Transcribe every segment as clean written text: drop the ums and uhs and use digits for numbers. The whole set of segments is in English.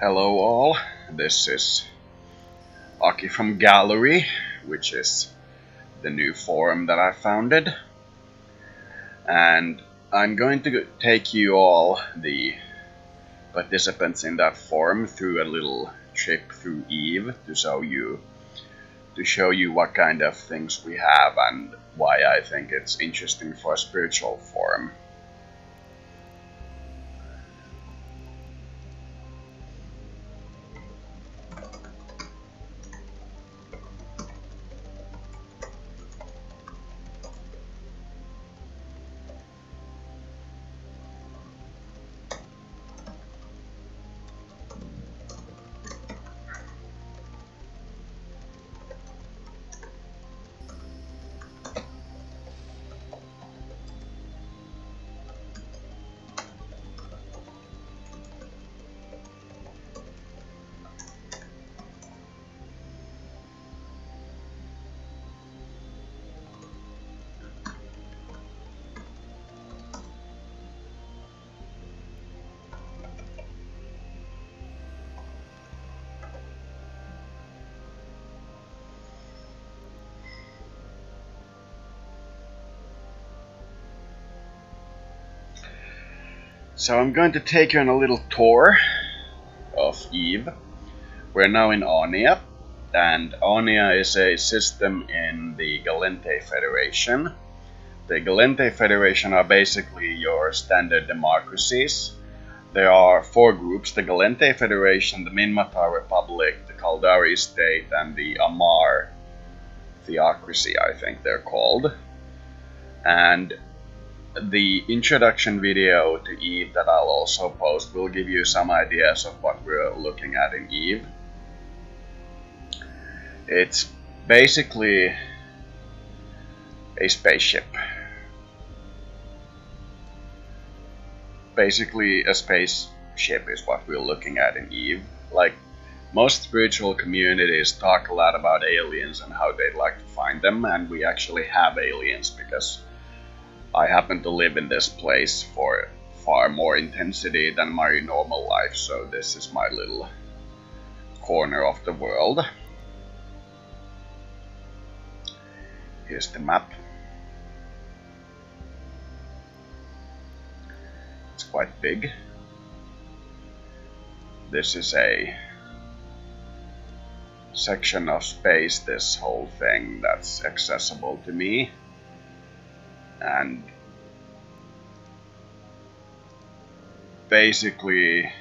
Hello all, this is Aki from Gallery, which is the new forum that I founded. And I'm going to take you all, the participants in that forum, through a little trip through Eve to show you what kind of things we have and why I think it's interesting for a spiritual forum. So I'm going to take you on a little tour of Eve. We're now in Arnia, and Arnia is a system in the Gallente Federation. The Gallente Federation are basically your standard democracies. There are four groups: the Gallente Federation, the Minmatar Republic, the Kaldari State, and the Amar Theocracy, I think they're called. And the introduction video to Eve that I'll also post will give you some ideas of what we're looking at in Eve. It's basically a spaceship. Basically a spaceship is what we're looking at in Eve. Like, most spiritual communities talk a lot about aliens and how they'd like to find them, and we actually have aliens because I happen to live in this place for far more intensity than my normal life, so this is my little corner of the world. Here's the map. It's quite big. This is a section of space, this whole thing, that's accessible to me. And basically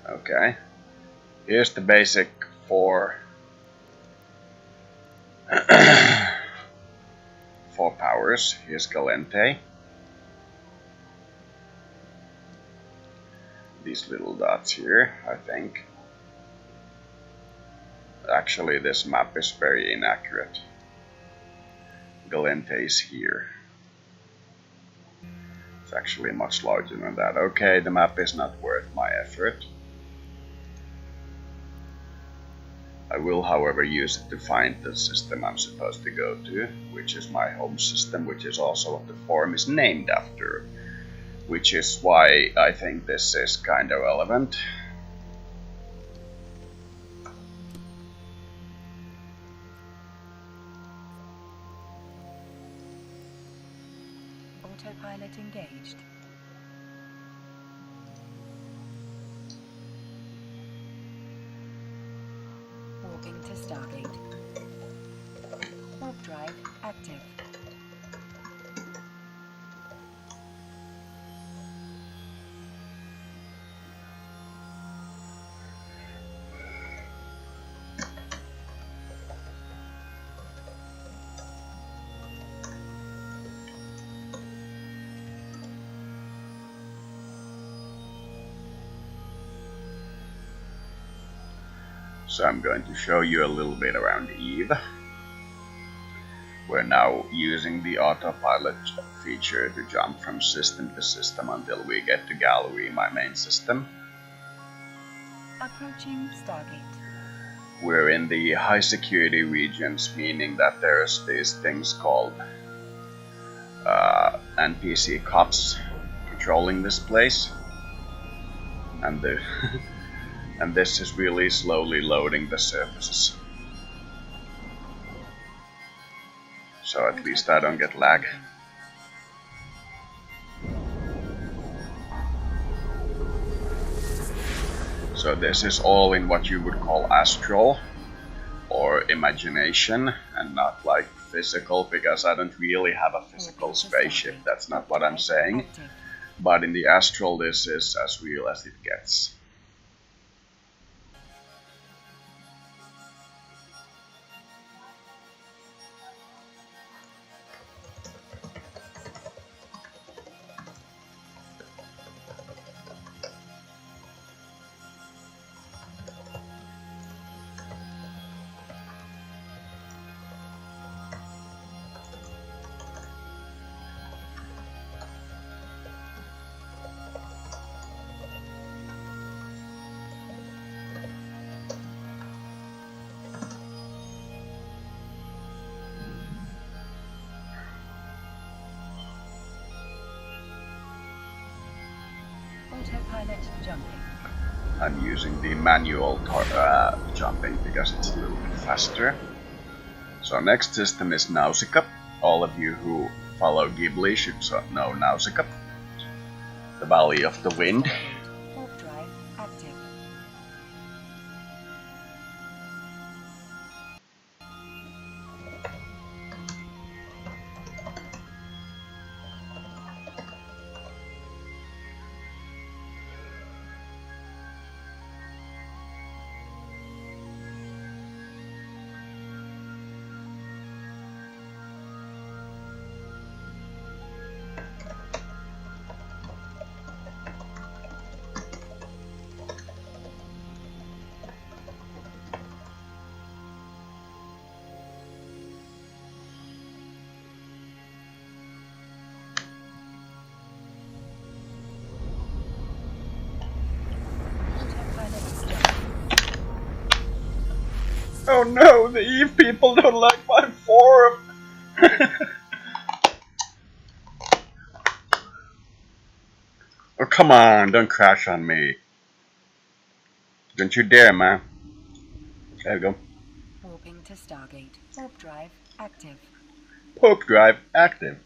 okay. Here's the basic four powers. Here's Gallente. These little dots here, I think. Actually, this map is very inaccurate. Gallente is here. It's actually much larger than that. Okay, the map is not worth my effort. I will, however, use it to find the system I'm supposed to go to, which is my home system, which is also what the forum is named after, which is why I think this is kind of relevant. Autopilot engaged. Warping to Stargate. Warp drive active. So I'm going to show you a little bit around Eve. We're now using the autopilot feature to jump from system to system until we get to Gallery, my main system. Approaching Stargate. We're in the high security regions, meaning that there's these things called NPC cops patrolling this place, and and this is really slowly loading the surfaces. So at least I don't get lag. So this is all in what you would call astral or imagination, and not like physical, because I don't really have a physical spaceship, that's not what I'm saying. But in the astral this is as real as it gets. Autopilot jumping. I'm using the manual jumping because it's a little bit faster. So next system is Nausicaa. All of you who follow Ghibli should know Nausicaa. The Valley of the Wind. Warp drive active. Oh no, the Eve people don't like my form! Oh come on, don't crash on me. Don't you dare, man. There we go. Warping to Stargate. Warp drive active. Warp drive active.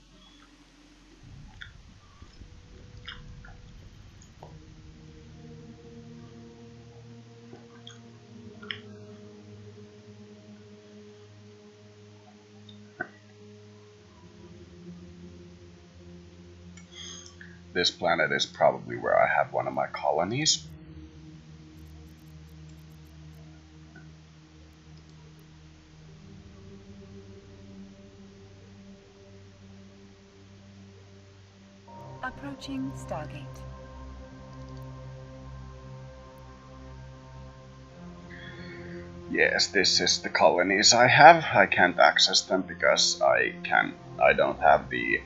This planet is probably where I have one of my colonies. Approaching Stargate. Yes, this is the colonies I have. I can't access them because I don't have the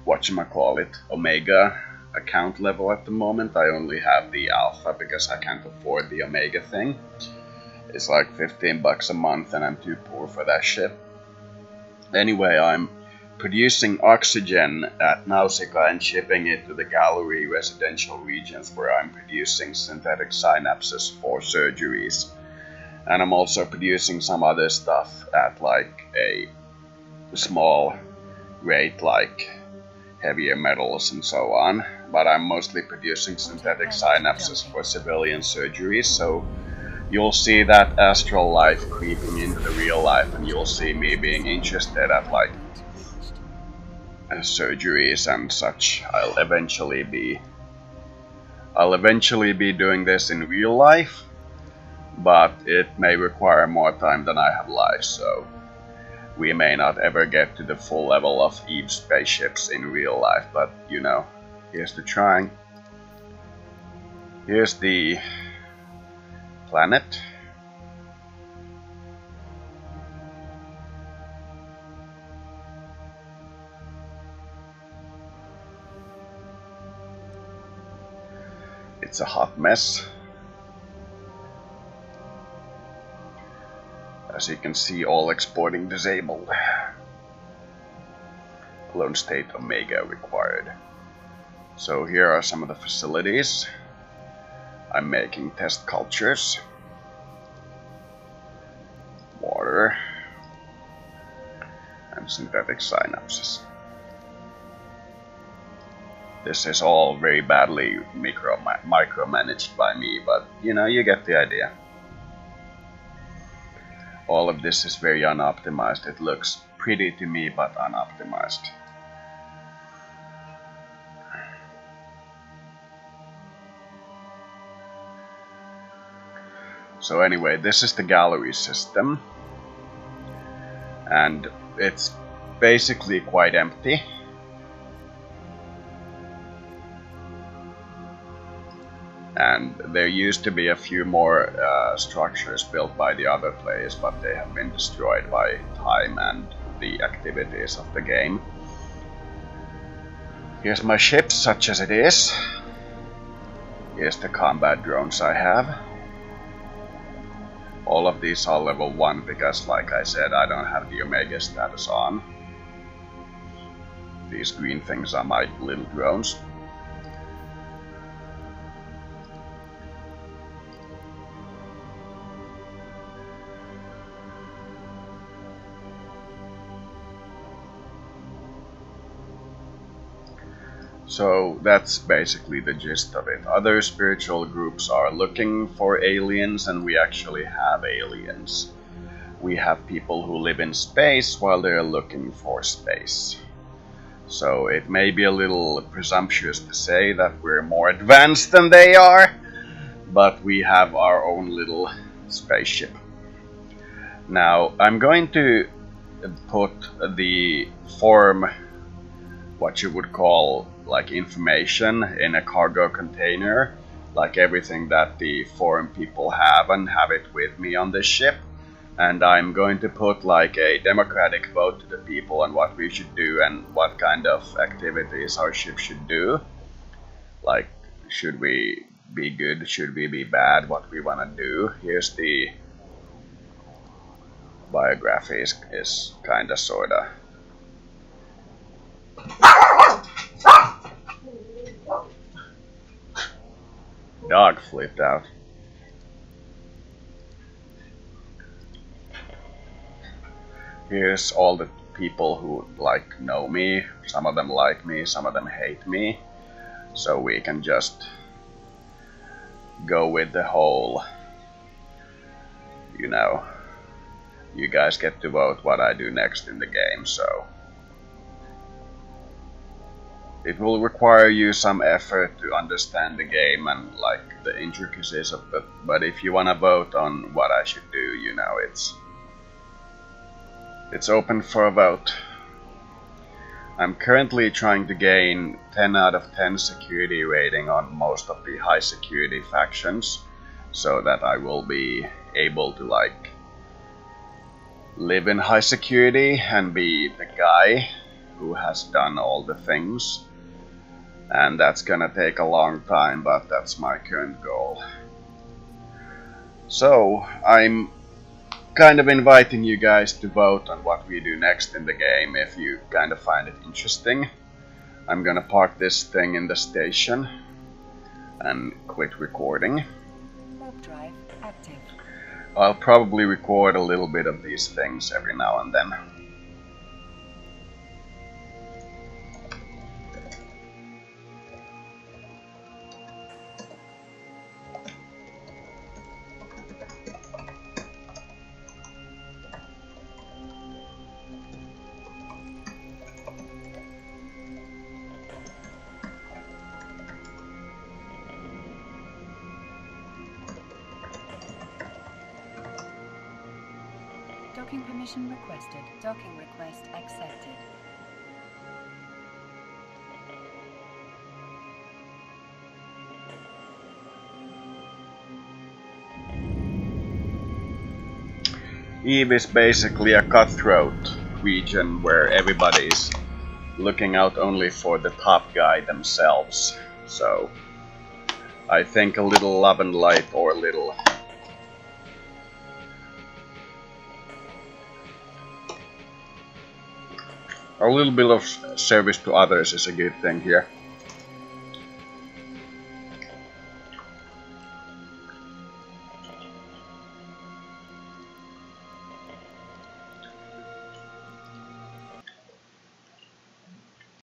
whatchamacallit Omega account level at the moment. I only have the Alpha because I can't afford the Omega thing. It's like 15 bucks a month and I'm too poor for that shit. Anyway, I'm producing oxygen at Nausicaa and shipping it to the Gallery residential regions where I'm producing synthetic synapses for surgeries. And I'm also producing some other stuff at like a small rate, like heavier metals and so on. But I'm mostly producing synthetic synapses for civilian surgeries, so you'll see that astral life creeping into the real life, and you'll see me being interested at like surgeries and such. I'll eventually be doing this in real life, but it may require more time than I have life, so we may not ever get to the full level of Eve spaceships in real life, but you know, here's the trying. Here's the planet. It's a hot mess. As you can see, all exporting disabled. Clone state Omega required. So here are some of the facilities. I'm making test cultures. Water. And synthetic synapses. This is all very badly micromanaged by me, but you know, you get the idea. All of this is very unoptimized. It looks pretty to me, but unoptimized. So anyway, this is the gallery system. And it's basically quite empty. And there used to be a few more structures built by the other players, but they have been destroyed by time and the activities of the game. Here's my ship, such as it is. Here's the combat drones I have. All of these are level 1 because, like I said, I don't have the Omega status on. These green things are my little drones. So that's basically the gist of it. Other spiritual groups are looking for aliens, and we actually have aliens. We have people who live in space while they're looking for space. So it may be a little presumptuous to say that we're more advanced than they are, but we have our own little spaceship. Now I'm going to put the forum, what you would call like information, in a cargo container, like everything that the forum people have, and have it with me on this ship. And I'm going to put like a democratic vote to the people on what we should do and what kind of activities our ship should do. Like, should we be good, should we be bad, what we want to do. Here's the biography is kinda sorta. Dog flipped out. Here's all the people who like know me. Some of them like me, some of them hate me. So we can just go with the whole, you know, you guys get to vote what I do next in the game, so it will require you some effort to understand the game and like the intricacies of it, but if you want to vote on what I should do, you know, it's open for a vote. I'm currently trying to gain 10 out of 10 security rating on most of the high security factions, so that I will be able to like live in high security and be the guy who has done all the things. And that's gonna take a long time, but that's my current goal. So I'm kind of inviting you guys to vote on what we do next in the game if you kind of find it interesting. I'm gonna park this thing in the station and quit recording. Warp drive active. I'll probably record a little bit of these things every now and then. Docking permission requested. Docking request accepted. Eve is basically a cutthroat region where everybody's looking out only for the top guy themselves. So I think a little love and light, or little... a little bit of service to others is a good thing here.